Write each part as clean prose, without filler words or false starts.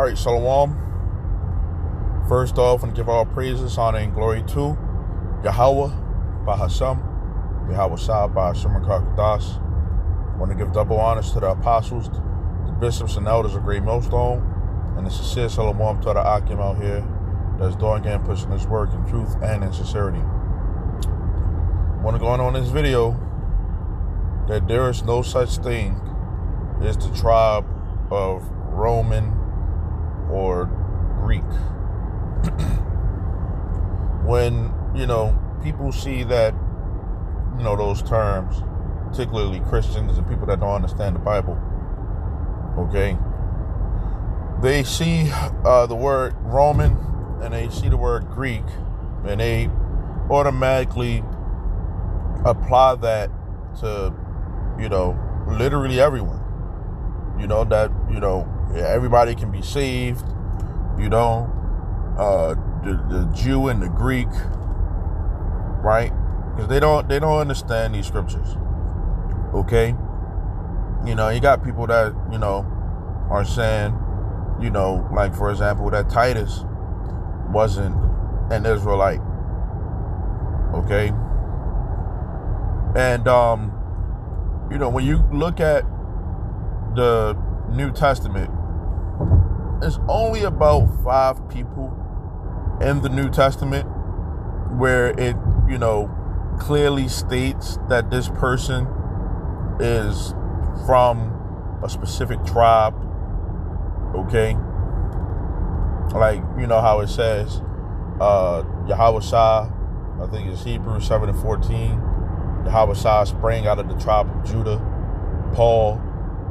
All right, Shalom. First off, and give all praises, honor, and glory to Yahweh, Bahasham, Yahweh Shah, Bahasham, and Karkadas. I want to give double honors to the apostles, the bishops and elders of Great Millstone, and the sincere Shalom to the Akim out here that's doing and pushing his work in truth and in sincerity. I want to go on this video that there is no such thing as the tribe of Roman or Greek. When, people see that, those terms, particularly Christians and people that don't understand the Bible, okay, they see the word Roman and they see the word Greek and they automatically apply that to, literally everyone. Everybody can be saved, the Jew and the Greek, right? Because they don't understand these scriptures, okay? You got people that, are saying, like, for example, that Titus wasn't an Israelite, okay? And, when you look at the New Testament, there's only about 5 people in the New Testament where it, clearly states that this person is from a specific tribe, okay? Like, how it says, Yahweh Shah, I think it's Hebrews 7:14, Yahweh Shah sprang out of the tribe of Judah, Paul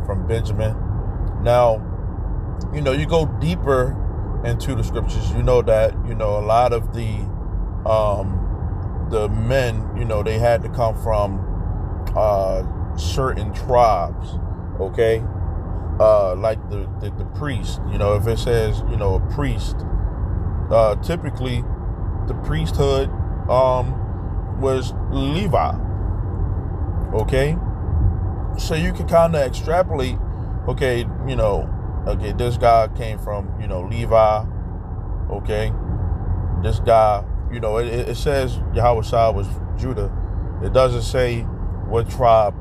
from Benjamin. Now, you go deeper into the scriptures, that, a lot of the men, they had to come from certain tribes, okay? Like the priest, if it says, a priest, typically the priesthood was Levi, okay? So you can kind of extrapolate, okay, this guy came from, Levi, okay? This guy, it says Yahweh Shah was Judah. It doesn't say what tribe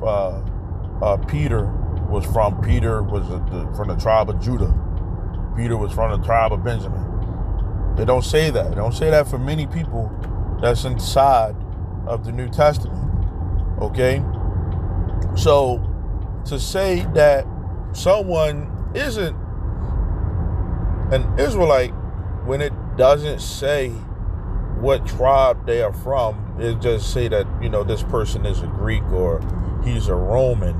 Peter was from. Peter was from the tribe of Judah. Peter was from the tribe of Benjamin. They don't say that. They don't say that for many people that's inside of the New Testament, okay? So to say that someone isn't an Israelite when it doesn't say what tribe they are from, it just say that, this person is a Greek or he's a Roman.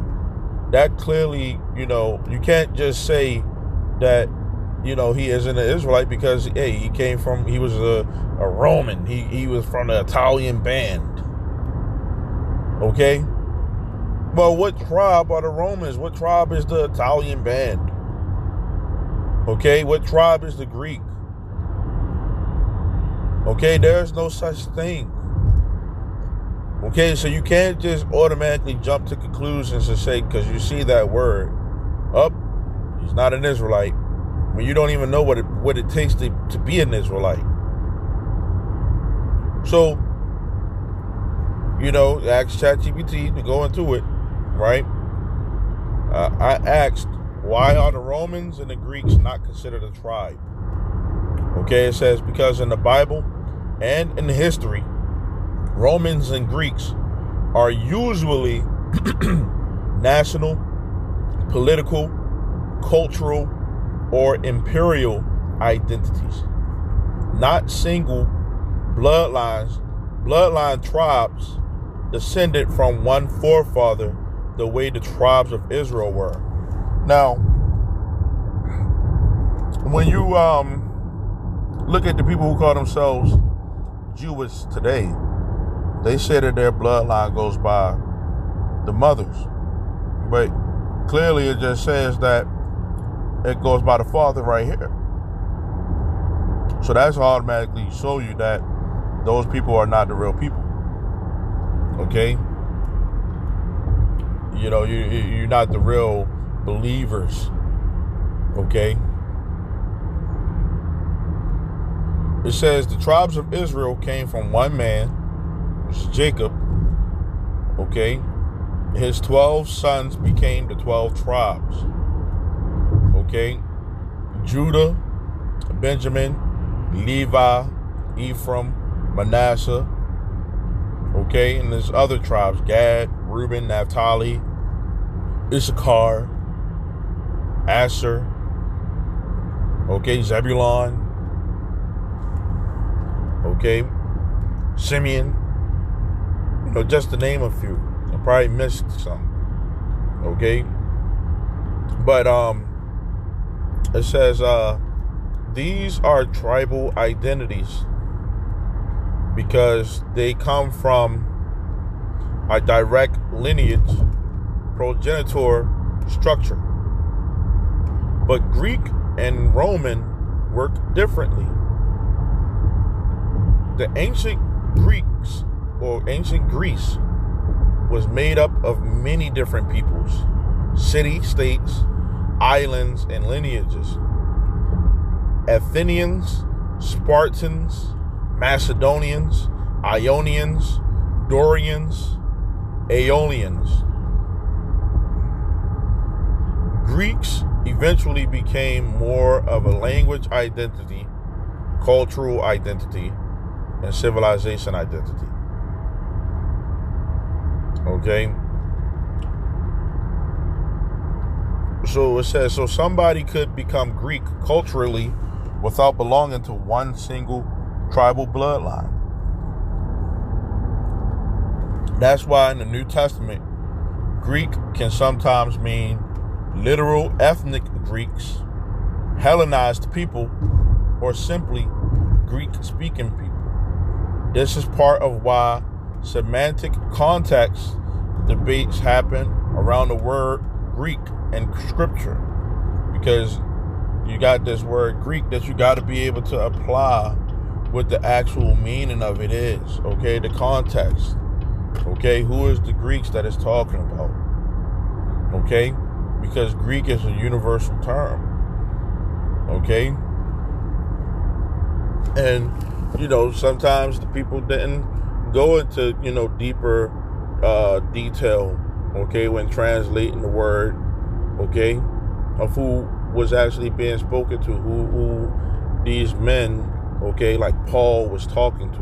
That clearly, you can't just say that, he isn't an Israelite because, hey, he was a Roman. He was from the Italian band. Okay? Well, what tribe are the Romans? What tribe is the Italian band? Okay, what tribe is the Greek? Okay, there's no such thing. Okay, so you can't just automatically jump to conclusions and say, because you see that word, he's not an Israelite, when you don't even know what it takes to be an Israelite. So, ask ChatGPT to go into it, right? I asked, why are the Romans and the Greeks not considered a tribe? Okay, it says, because in the Bible and in history, Romans and Greeks are usually national, political, cultural, or imperial identities, not single bloodline tribes descended from one forefather the way the tribes of Israel were. Now, when you look at the people who call themselves Jewish today, they say that their bloodline goes by the mothers. But clearly it just says that it goes by the father right here. So that's automatically show you that those people are not the real people. Okay? You're not the real believers. Okay? It says the tribes of Israel came from one man, which is Jacob. Okay. His 12 sons became the 12 tribes. Okay. Judah, Benjamin, Levi, Ephraim, Manasseh. Okay. And there's other tribes: Gad, Reuben, Naphtali, Issachar, Asher. Okay. Zebulon. Okay. Simeon. Just to name a few. I probably missed some. Okay. But it says these are tribal identities because they come from a direct lineage progenitor structure. But Greek and Roman work differently. The ancient Greeks, or ancient Greece, was made up of many different peoples, city-states, islands, and lineages. Athenians, Spartans, Macedonians, Ionians, Dorians, Aeolians. Greeks eventually became more of a language identity, cultural identity, and civilization identity. Okay. So it says, so somebody could become Greek culturally without belonging to one single tribal bloodline. That's why in the New Testament, Greek can sometimes mean literal ethnic Greeks, Hellenized people, or simply Greek-speaking people. This is part of why semantic context debates happen around the word Greek in Scripture, because you got this word Greek that you got to be able to apply what the actual meaning of it is. Okay, the context. Okay, who is the Greeks that it's talking about? Okay, because Greek is a universal term. Okay, and sometimes the people didn't go into deeper detail, okay, when translating the word, okay, of who was actually being spoken to, who these men, okay, like Paul was talking to.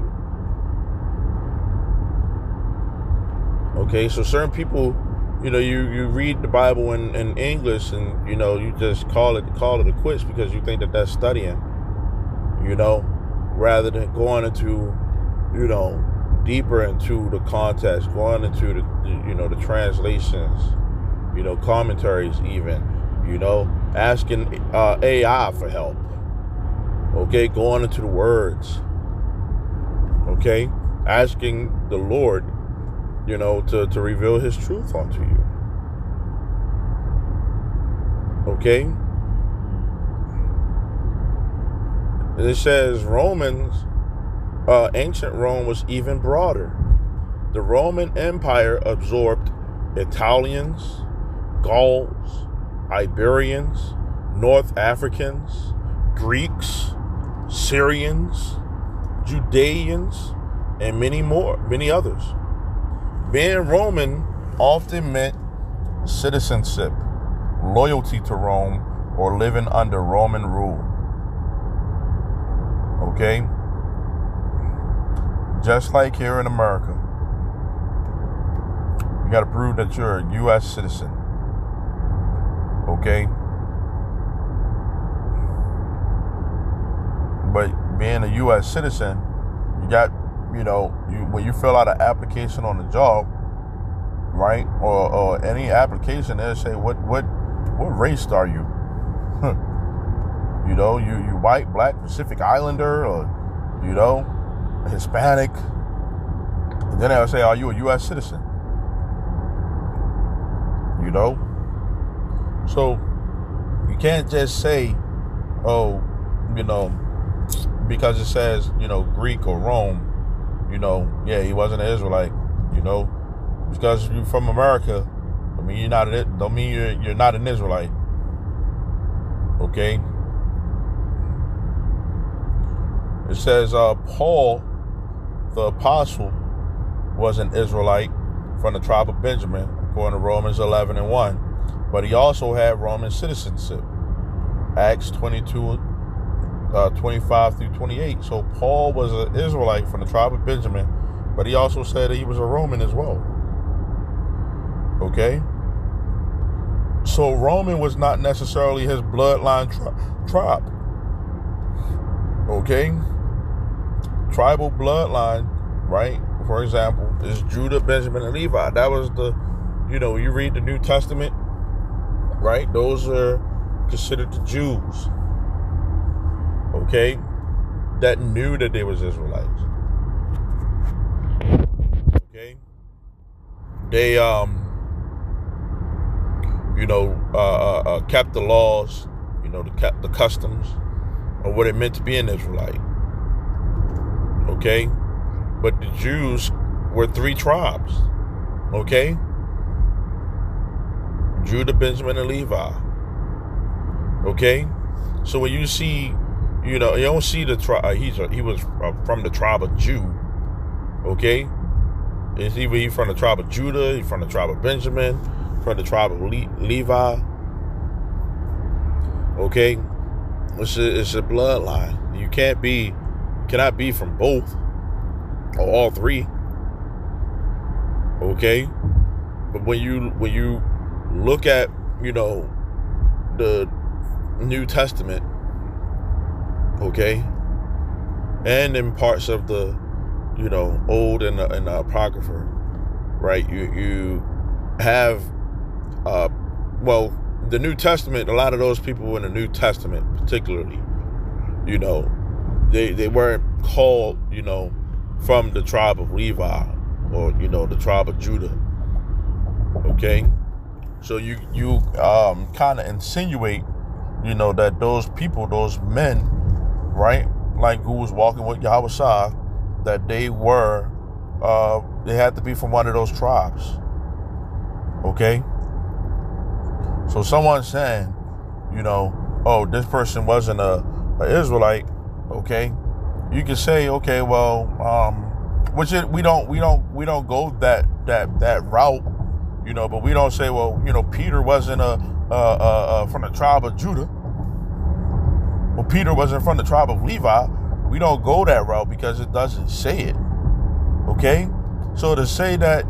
Okay, so certain people, you read the Bible in English, and you just call it a quits because you think that that's studying, rather than going into deeper into the context, going into the the translations, commentaries, even asking AI for help. Okay, going into the words. Okay, asking the Lord to reveal his truth unto you. Okay? And it says ancient Rome was even broader. The Roman Empire absorbed Italians, Gauls, Iberians, North Africans, Greeks, Syrians, Judeans, and many others. Being Roman often meant citizenship, loyalty to Rome, or living under Roman rule. Okay? Just like here in America, you got to prove that you're a U.S. citizen. Okay? But being a U.S. citizen, you got, when you fill out an application on the job, right, or any application, they'll say, what race are you? You white, black, Pacific Islander, or Hispanic. And then they'll say, are you a U.S. citizen? So you can't just say, because it says, Greek or Rome, he wasn't an Israelite, because you're from America, don't mean you're not an Israelite. Okay? It says Paul, the apostle, was an Israelite from the tribe of Benjamin, according to Romans 11:1. But he also had Roman citizenship. Acts 22, 25 through 28. So Paul was an Israelite from the tribe of Benjamin, but he also said that he was a Roman as well. Okay? So Roman was not necessarily his bloodline tribe. Okay? Tribal bloodline, right? For example, is Judah, Benjamin, and Levi. That was you read the New Testament, right? Those are considered the Jews. Okay? That knew that they was Israelites. Okay? They, kept the laws, kept the customs of what it meant to be an Israelite. Okay? But the Jews were 3 tribes. Okay? Judah, Benjamin, and Levi. Okay? So when you see, you don't see the tribe, he was from the tribe of Jew. Okay? It's either he's from the tribe of Judah, he's from the tribe of Benjamin, from the tribe of Levi. Okay? It's a bloodline. You cannot be from both or all 3. Okay? But when you look at, the New Testament, okay, and in parts of the, Old and the Apocrypha, right? You have, the New Testament. A lot of those people in the New Testament, particularly, they weren't called, from the tribe of Levi or the tribe of Judah. Okay, so you kind of insinuate, that those people, those men, right, like who was walking with Yahweh Shai, that they had to be from one of those tribes. Okay, so someone's saying, this person wasn't a Israelite. Okay, you can say, okay, well, we don't go that route. But we don't say, well, Peter wasn't from the tribe of Judah. Well, Peter wasn't from the tribe of Levi. We don't go that route because it doesn't say it. Okay? So to say that,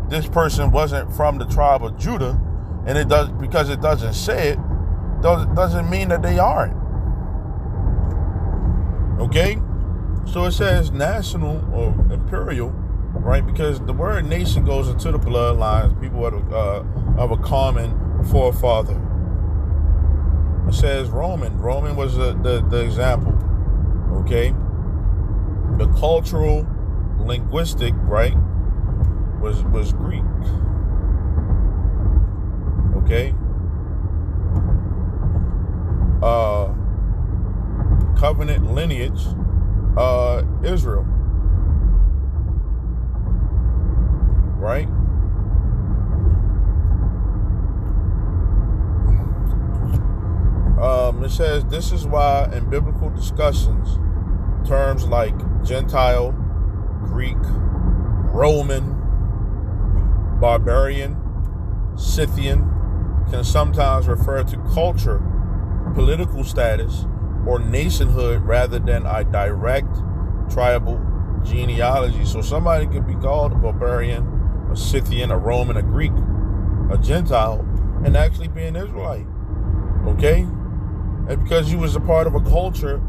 this person wasn't from the tribe of Judah, and because it doesn't say it, doesn't mean that they aren't. Okay? So it says national or imperial, right? Because the word nation goes into the bloodlines, people of a common forefather. It says Roman. Roman was the example. Okay? The cultural, linguistic, right, was Greek. Okay? Covenant lineage, Israel. Right? It says this is why in biblical discussions, terms like Gentile, Greek, Roman, barbarian, Scythian can sometimes refer to culture, political status, or nationhood rather than a direct tribal genealogy. So somebody could be called a barbarian, a Scythian, a Roman, a Greek, a Gentile, and actually be an Israelite. Okay? And because you was a part of a culture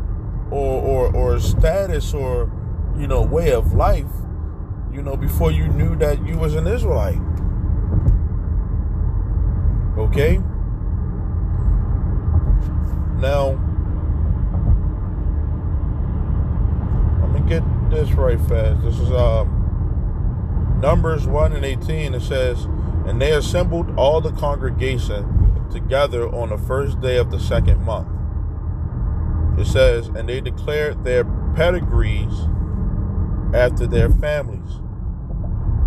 or status or, way of life, before you knew that you was an Israelite. Okay? Now, let me get this right fast. This is Numbers 1:18. It says, and they assembled all the congregation together on the first day of the second month. It says, and they declared their pedigrees after their families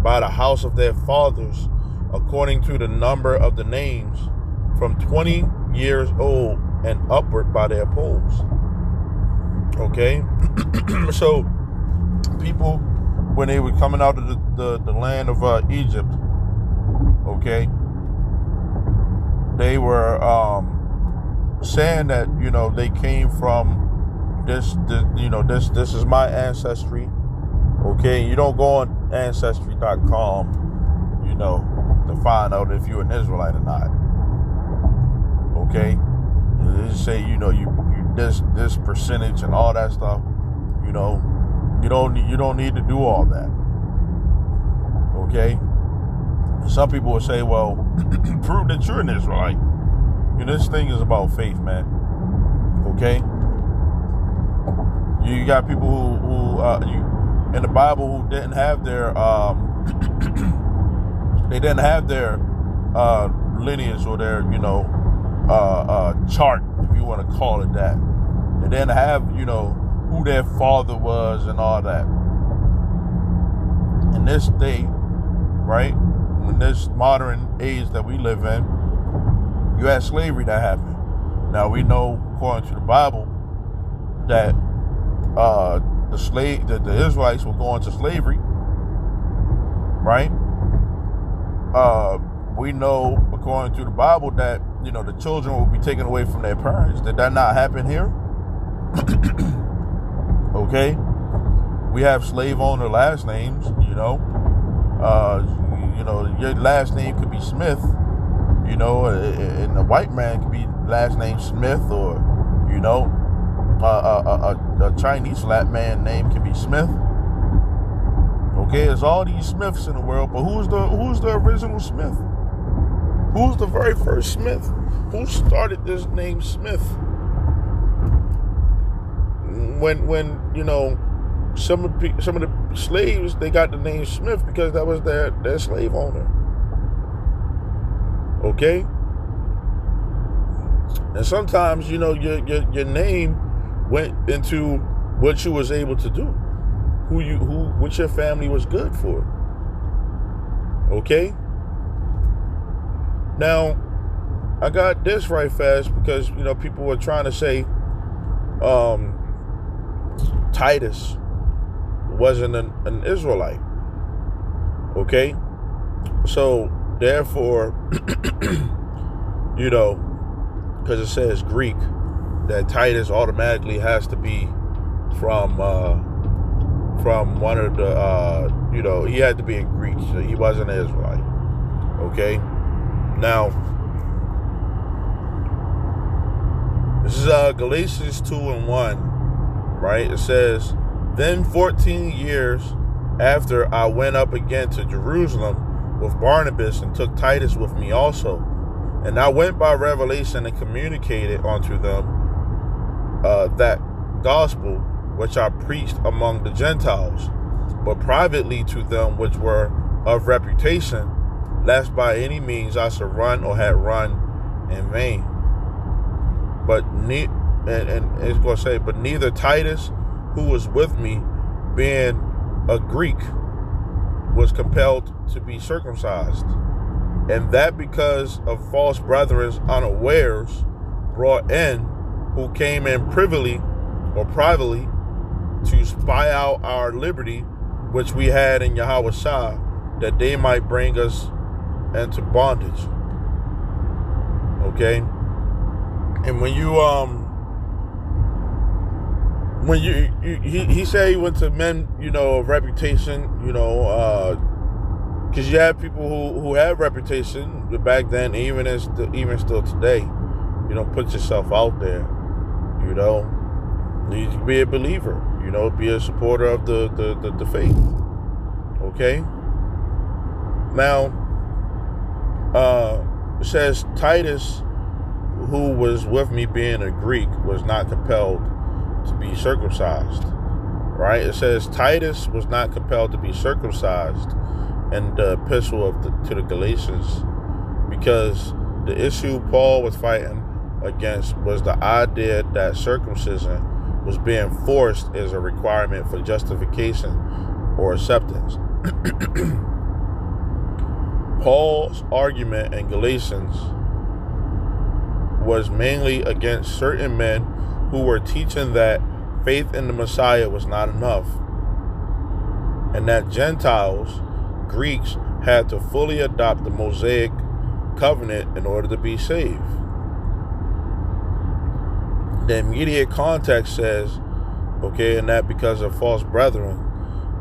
by the house of their fathers, according to the number of the names, from 20 years old and upward by their polls. Okay. So people, when they were coming out of the land of Egypt, okay, they were saying that, they came from this is my ancestry. Okay, you don't go on ancestry.com, to find out if you're an Israelite or not. Okay, they say you this percentage and all that stuff. You don't need to do all that. Okay, some people will say, well, prove that you're an Israelite. This thing is about faith, man. Okay, you got people who in the Bible who didn't have their they didn't have their lineage or their chart, if you want to call it that. They didn't have who their father was and all that. In this day, right, in this modern age that we live in, you had slavery that happened. Now we know, according to the Bible, that the Israelites will go into slavery, right? We know, according to the Bible, that the children will be taken away from their parents. Did that not happen here? Okay, we have slave owner last names. Your last name could be Smith. And a white man could be last name Smith, or a Chinese flat man name can be Smith. Okay, there's all these Smiths in the world, but who's the original Smith? Who's the very first Smith? Who started this name Smith? When some of the slaves, they got the name Smith because that was their slave owner. Okay, and sometimes your name went into what you was able to do, what your family was good for. Okay. Now, I got this right fast because people were trying to say Titus wasn't an Israelite. Okay, so therefore, because it says Greek, that Titus automatically has to be from one of the he had to be a Greek, so he wasn't an Israelite. Okay, now this is Galatians 2:1, right? It says, then 14 years after I went up again to Jerusalem with Barnabas and took Titus with me also. And I went by revelation and communicated unto them that gospel which I preached among the Gentiles, but privately to them which were of reputation, lest by any means I should run or had run in vain. But it's going to say, but neither Titus, who was with me, being a Greek, was compelled to be circumcised, and that because of false brethren unawares brought in, who came in privily or privately to spy out our liberty which we had in Yahweh Shah, that they might bring us into bondage. Okay, and when he said he went to men, of reputation, because you have people who have reputation back then, even still today. Put yourself out there. You need to be a believer. Be a supporter of the faith. Okay. Now, it says Titus, who was with me being a Greek, was not compelled to be circumcised. Right? It says Titus was not compelled to be circumcised in the epistle to the Galatians, because the issue Paul was fighting against was the idea that circumcision was being forced as a requirement for justification or acceptance. Paul's argument in Galatians was mainly against certain men who were teaching that faith in the Messiah was not enough, and that Gentiles, Greeks, had to fully adopt the Mosaic covenant in order to be saved. The immediate context says, okay, and that because of false brethren,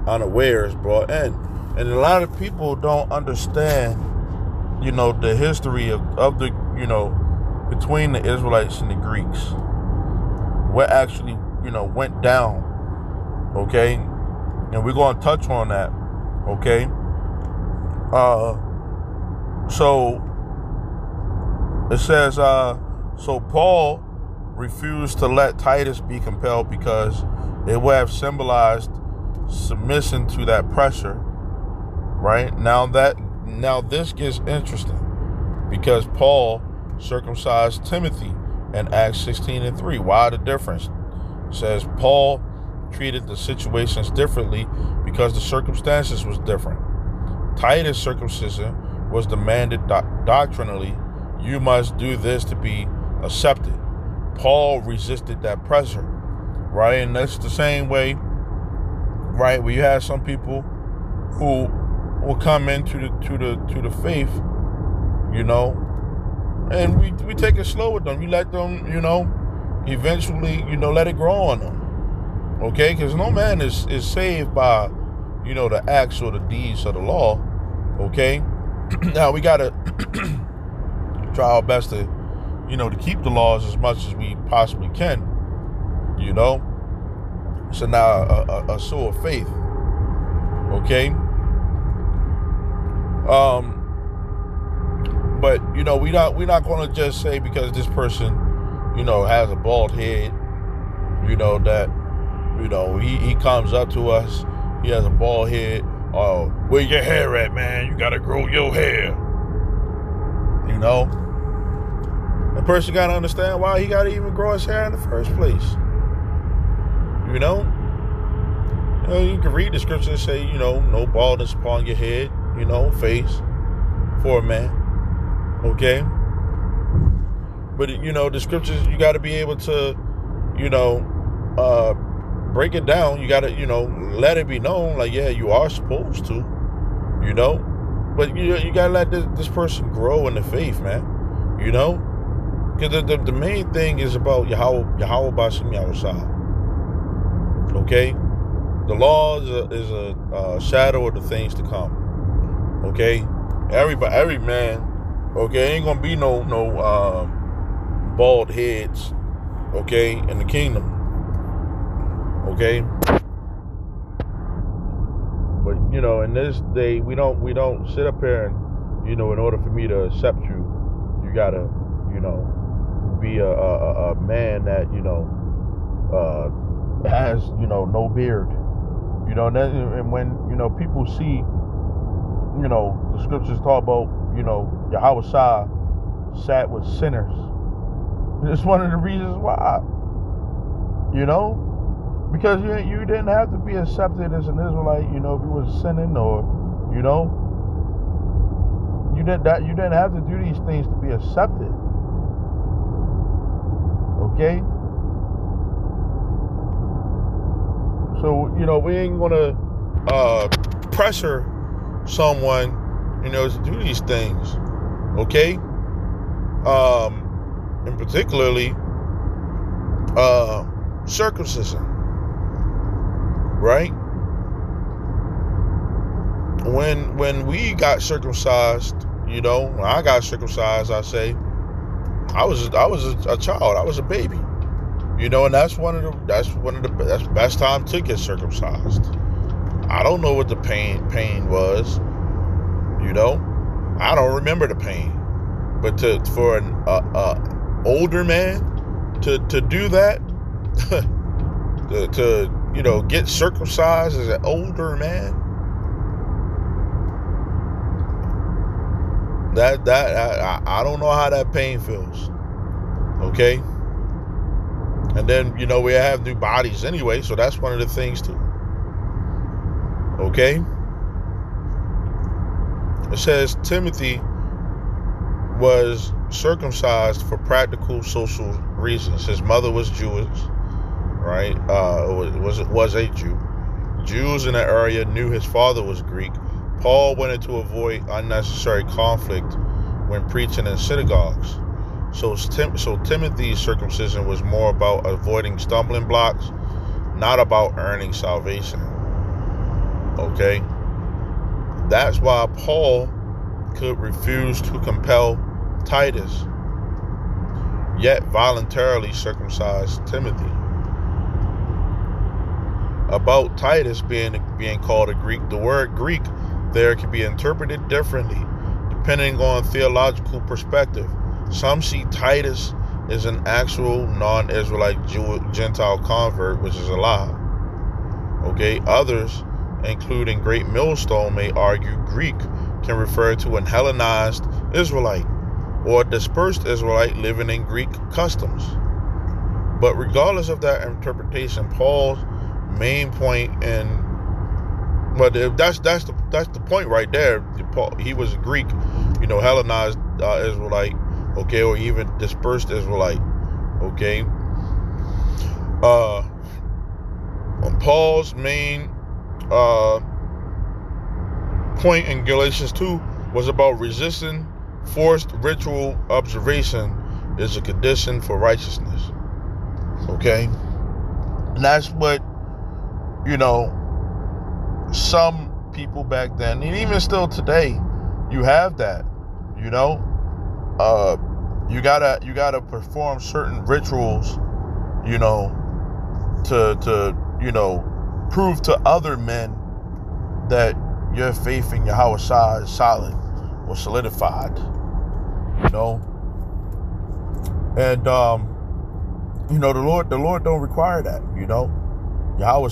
unawares brought in. And a lot of people don't understand, the history of the, between the Israelites and the Greeks. What actually, went down, okay? And we're going to touch on that, okay? So it says, so Paul refused to let Titus be compelled because it would have symbolized submission to that pressure, right? Now this gets interesting because Paul circumcised Timothy in Acts 16:3. Why the difference? It says Paul treated the situations differently because the circumstances was different. Titus' circumcision was demanded doctrinally. You must do this to be accepted. Paul resisted that pressure, right? And that's the same way, right? Where you have some people who will come into the faith, and we take it slow with them. You let them, eventually, let it grow on them, okay? Because no man is saved by, the acts or the deeds of the law, okay? Now we gotta try our best to, to keep the laws as much as we possibly can, So now a soul of faith, okay? But we're not going to just say because this person, has a bald head, that, he comes up to us, he has a bald head. Oh, where your hair at, man? You got to grow your hair. The person got to understand why he got to even grow his hair in the first place. You can read the scripture and say, no baldness upon your head, face for a man. Okay? But, the scriptures, you got to be able to, break it down. You got to, let it be known, like, yeah, you are supposed to, But, you got to let this person grow in the faith, man, Because the main thing is about Yahweh Bashim Yahushua. Okay? The law is a shadow of the things to come. Okay? Every man, okay, ain't gonna be no bald heads, okay, in the kingdom. Okay? But in this day we don't sit up here and in order for me to accept you, you gotta, be a man that, has, no beard. And when, people see, the scriptures talk about, Yahweh Shah sat with sinners. It's one of the reasons why, because you didn't have to be accepted as an Israelite, if you was sinning or, you didn't have to do these things to be accepted. Okay? So, we ain't gonna pressure someone, to do these things. Okay? And particularly circumcision. Right? When we got circumcised, when I got circumcised, I say I was a child, I was a baby. And that's the best time to get circumcised. I don't know what the pain was. I don't remember the pain. But for an older man to do that, to get circumcised as an older man, that I don't know how that pain feels. Okay? And then, we have new bodies anyway, so that's one of the things too. Okay? It says Timothy was circumcised for practical social reasons. His mother was Jewish, right? Was a Jew. Jews in the area knew his father was Greek. Paul wanted to avoid unnecessary conflict when preaching in synagogues. So Timothy's circumcision was more about avoiding stumbling blocks, not about earning salvation. Okay? That's why Paul could refuse to compel Titus, yet voluntarily circumcised Timothy. About Titus being called a Greek, the word Greek there can be interpreted differently depending on theological perspective. Some see Titus as an actual non-Israelite Gentile convert, which is a lie. Okay, others, including Great Millstone, may argue Greek can refer to an Hellenized Israelite or a dispersed Israelite living in Greek customs. But regardless of that interpretation, Paul's main point, but that's the point right there. Paul, he was a Greek, Hellenized Israelite, okay, or even dispersed Israelite, okay. Paul's main point in Galatians 2 was about resisting forced ritual observation is a condition for righteousness, okay. And that's what some people back then, and even still today, you have that. You gotta perform certain rituals, to prove to other men that your faith in Yahweh is solid or solidified. And the Lord don't require that. Yahweh,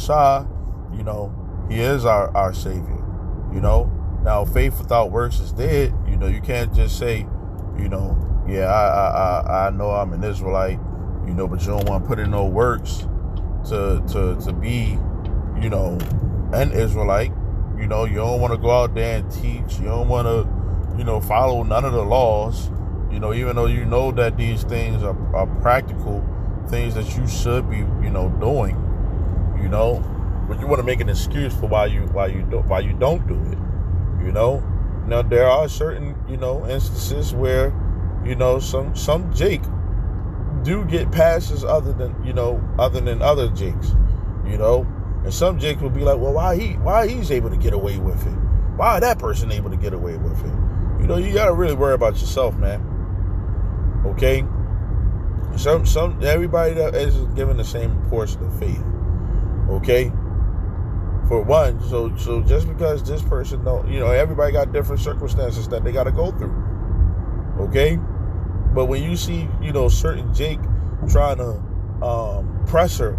he is our Savior. Now faith without works is dead. You can't just say, I know I'm an Israelite, but you don't want to put in no works to be, an Israelite. You don't want to go out there and teach. You don't want to, follow none of the laws. Even though you know that these things are practical things that you should be, doing. But you want to make an excuse for why you don't do it. Now there are certain instances where some Jake do get passes other than other Jakes, and some Jakes will be like, well, why he's able to get away with it? Why that person able to get away with it? You gotta really worry about yourself, man. Okay. Everybody that is given the same portion of faith. Okay. For one, so just because this person don't, everybody got different circumstances that they got to go through. Okay. But when you see, certain Jake trying to press her,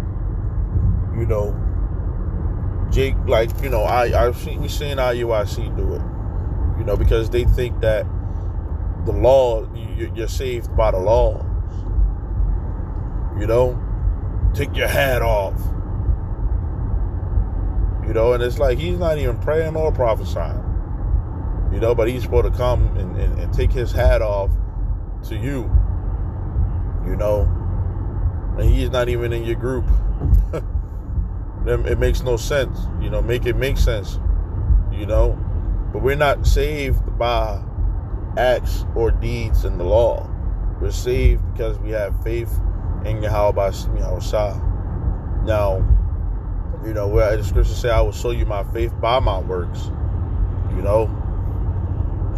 Jake, like, we seen IUIC do it, because they think that the law, you're saved by the laws. Take your hat off. And it's like he's not even praying or prophesying. But he's supposed to come and take his hat off to you. And he's not even in your group. It makes no sense. Make it make sense. But we're not saved by acts or deeds in the law. We're saved because we have faith in Yahweh Shah. Now, where the scripture say, I will show you my faith by my works.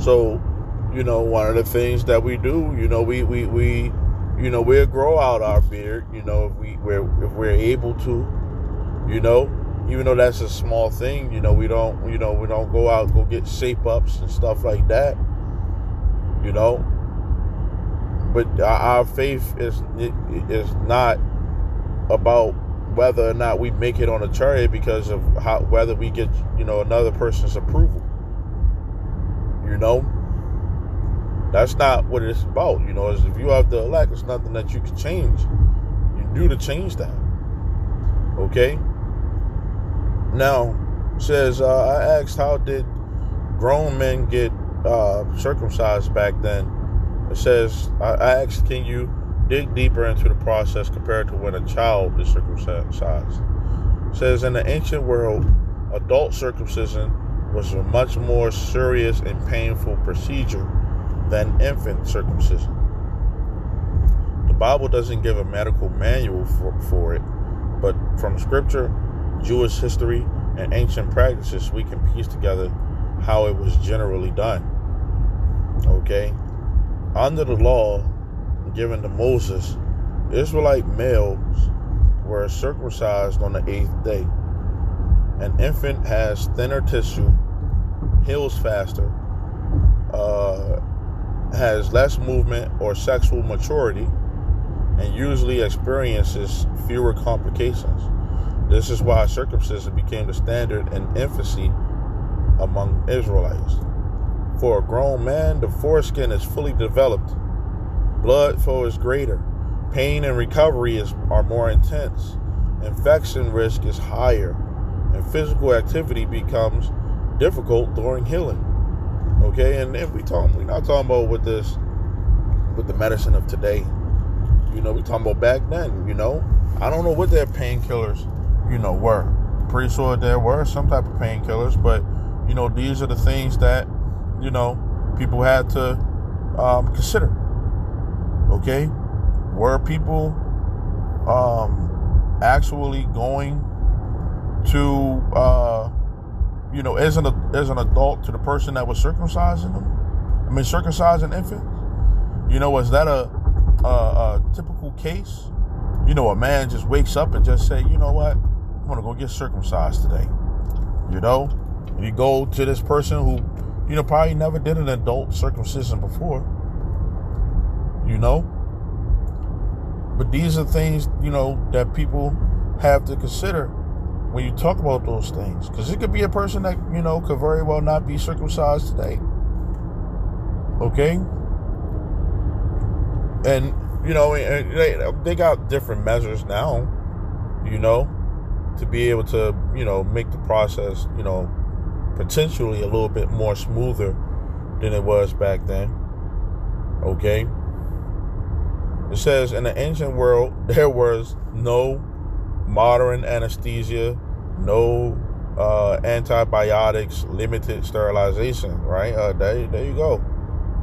So, one of the things that we do, we'll grow out our beard, if we're able to, even though that's a small thing, we don't go out, go get shape ups and stuff like that, but our faith is not about whether or not we make it on a chariot because of whether we get, another person's approval. That's not what it's about. Is if you have the elect, it's nothing that you can change. You do to change that. Okay. Now, it says, I asked, how did grown men get circumcised back then? It says, I asked, can you dig deeper into the process compared to when a child is circumcised. It says in the ancient world, adult circumcision was a much more serious and painful procedure than infant circumcision. The Bible doesn't give a medical manual for it, but from scripture, Jewish history, and ancient practices, we can piece together how it was generally done. Okay? Under the law given to Moses, Israelite males were circumcised on the 8th day. An infant has thinner tissue, heals faster, has less movement or sexual maturity, and usually experiences fewer complications. This is why circumcision became the standard in infancy among Israelites. For a grown man, the foreskin is fully developed, blood flow is greater, pain and recovery are more intense, infection risk is higher, and physical activity becomes difficult during healing. Okay, and if we're not talking about with the medicine of today. We talking about back then. I don't know what their painkillers, were. Pretty sure there were some type of painkillers, but these are the things that people had to consider. Okay, were people actually going to as an adult to the person that was circumcising them? Circumcising an infant. Was that a typical case? A man just wakes up and just say, you know what, I'm gonna go get circumcised today. And you go to this person who probably never did an adult circumcision before. But these are things that people have to consider when you talk about those things, because it could be a person that could very well not be circumcised today. Okay, and they got different measures now, to be able to make the process potentially a little bit more smoother than it was back then. Okay, it says in the ancient world there was no modern anesthesia, no antibiotics, limited sterilization. Right? There you go.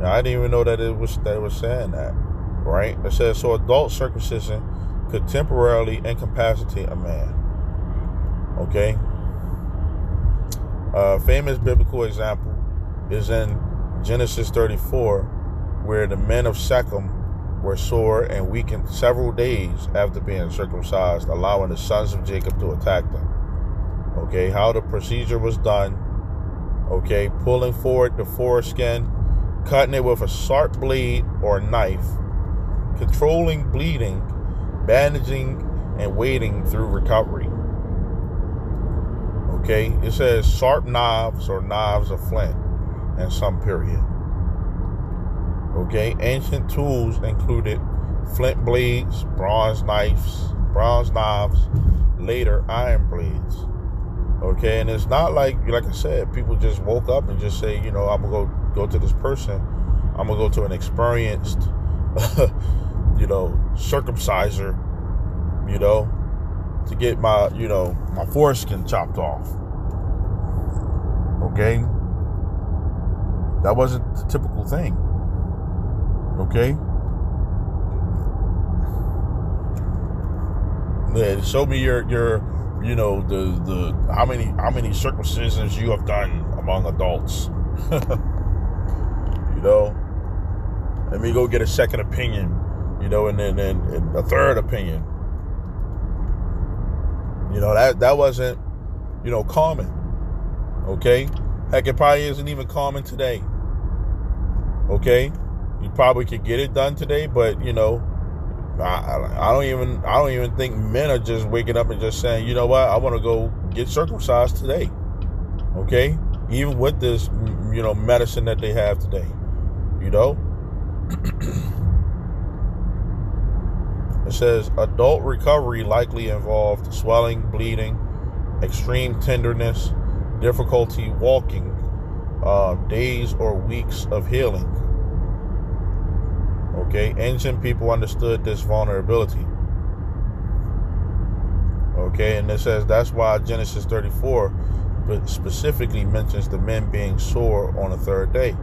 Now, I didn't even know that it was saying that. Right? It says so. Adult circumcision could temporarily incapacitate a man. Okay. A famous biblical example is in Genesis 34, where the men of Shechem were sore and weakened several days after being circumcised, allowing the sons of Jacob to attack them. Okay, how the procedure was done. Okay, pulling forward the foreskin, cutting it with a sharp blade or knife, controlling bleeding, bandaging, and waiting through recovery. Okay, it says sharp knives or knives of flint in some period. Okay, ancient tools included flint blades, bronze knives, later iron blades. Okay, and it's not like I said, people just woke up and just say, I'm gonna go to this person, I'm gonna go to an experienced, circumciser, to get my, my foreskin chopped off. Okay, that wasn't the typical thing. Okay. Yeah, show me your the how many circumcisions you have done among adults. Let me go get a second opinion, and then a third opinion. That wasn't common. Okay, heck, it probably isn't even common today. Okay. You probably could get it done today, but I don't even think men are just waking up and just saying, what, I want to go get circumcised today. Okay, even with this medicine that they have today. It says adult recovery likely involved swelling, bleeding, extreme tenderness, difficulty walking, days or weeks of healing. Okay, ancient people understood this vulnerability. Okay, and it says that's why Genesis 34 specifically mentions the men being sore on the third day.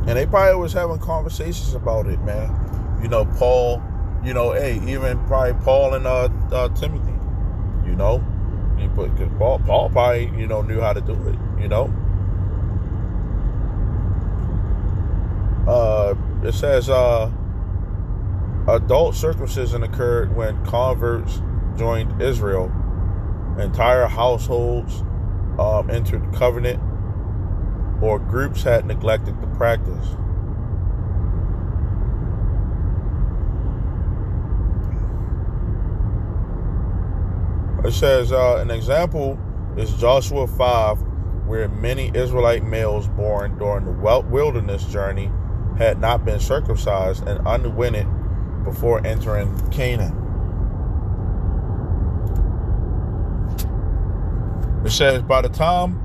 And they probably was having conversations about it, man. You know, Paul, you know, hey, even probably Paul and Timothy, you know, because Paul probably, you know, knew how to do it, you know. It says adult circumcision occurred when converts joined Israel. Entire households entered covenant, or groups had neglected the practice. It says an example is Joshua 5, where many Israelite males born during the wilderness journey had not been circumcised and underwent it before entering Canaan. It says by the time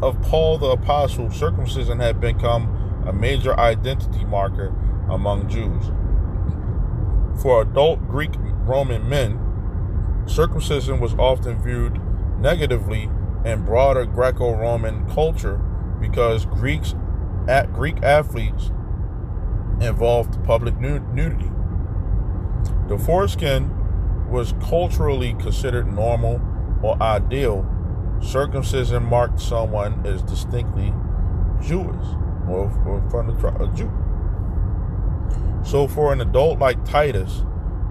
of Paul the Apostle, circumcision had become a major identity marker among Jews. For adult Greek Roman men, circumcision was often viewed negatively in broader Greco-Roman culture because Greek athletes involved public nudity. The foreskin was culturally considered normal or ideal. Circumcision marked someone as distinctly Jewish or from a Jew. So for an adult like Titus,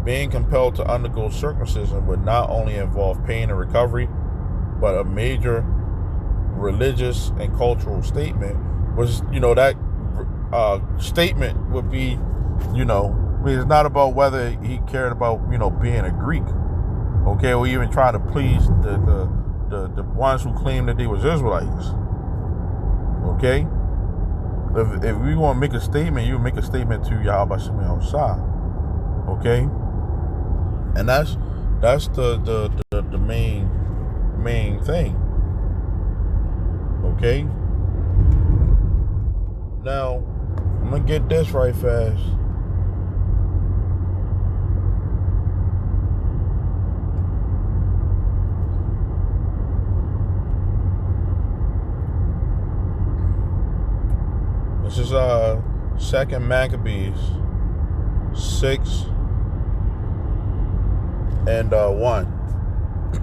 being compelled to undergo circumcision would not only involve pain and recovery, but a major religious and cultural statement. Was, you know, that statement would be, you know, I mean, it's not about whether he cared about, you know, being a Greek, okay, or even trying to please the ones who claim that they was Israelites, okay. If we want to make a statement, you make a statement to Yahweh Shemi outside, okay. And that's the main thing. Okay. Now I'm gonna get this right fast. This is 2nd Maccabees 6 and 1.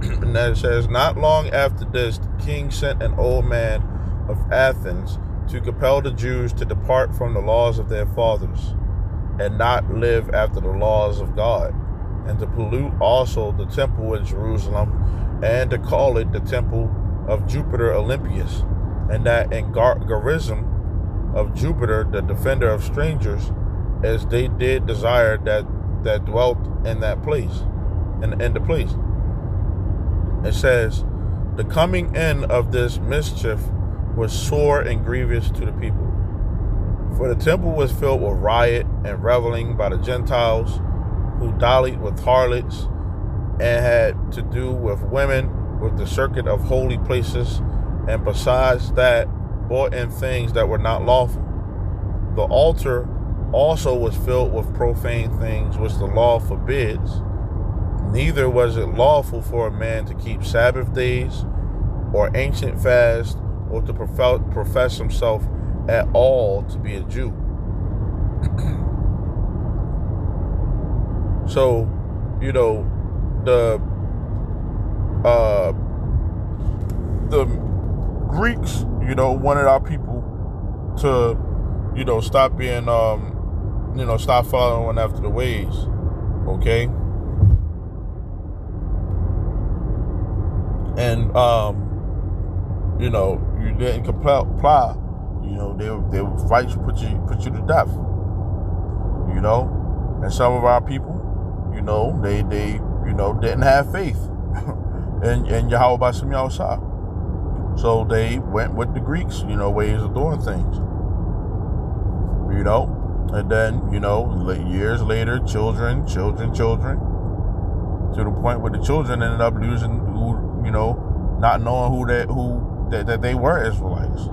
And that says, not long after this, the king sent an old man of Athens to compel the Jews to depart from the laws of their fathers and not live after the laws of God, and to pollute also the temple in Jerusalem, and to call it the temple of Jupiter Olympius, and that in Garism of Jupiter, the defender of strangers, as they did desire that dwelt in that place, in the place. It says, the coming in of this mischief was sore and grievous to the people. For the temple was filled with riot and reveling by the Gentiles, who dallied with harlots and had to do with women with the circuit of holy places, and besides that, bought in things that were not lawful. The altar also was filled with profane things which the law forbids. Neither was it lawful for a man to keep Sabbath days or ancient fasts, or to profess himself at all to be a Jew. So, you know, the Greeks, you know, wanted our people to, you know, stop being, you know, stop following after the ways, okay? And, you know, you didn't comply, you know, they would fight you, put you to death, you know? And some of our people, you know, they you know, didn't have faith in Yahweh Shemi Yahusha. So they went with the Greeks, you know, ways of doing things, you know? And then, you know, years later, children, to the point where the children ended up losing, you know, not knowing who that they were Israelites,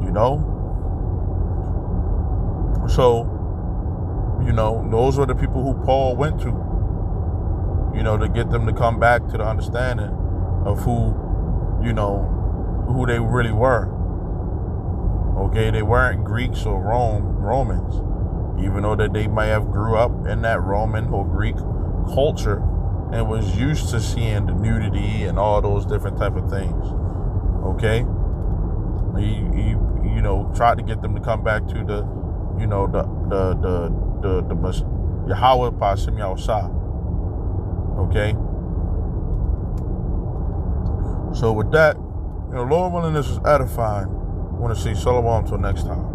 you know. So, you know, those were the people who Paul went to, you know, to get them to come back to the understanding of who, you know, who they really were. Okay, they weren't Greeks or Romans, even though that they might have grew up in that Roman or Greek culture and was used to seeing the nudity and all those different type of things. Okay, he you know, tried to get them to come back to the, you know, the Yahweh Ba'ashem Yahushua. Okay. So with that, you know, Lord willing, this is edifying. I want to say shalom until next time.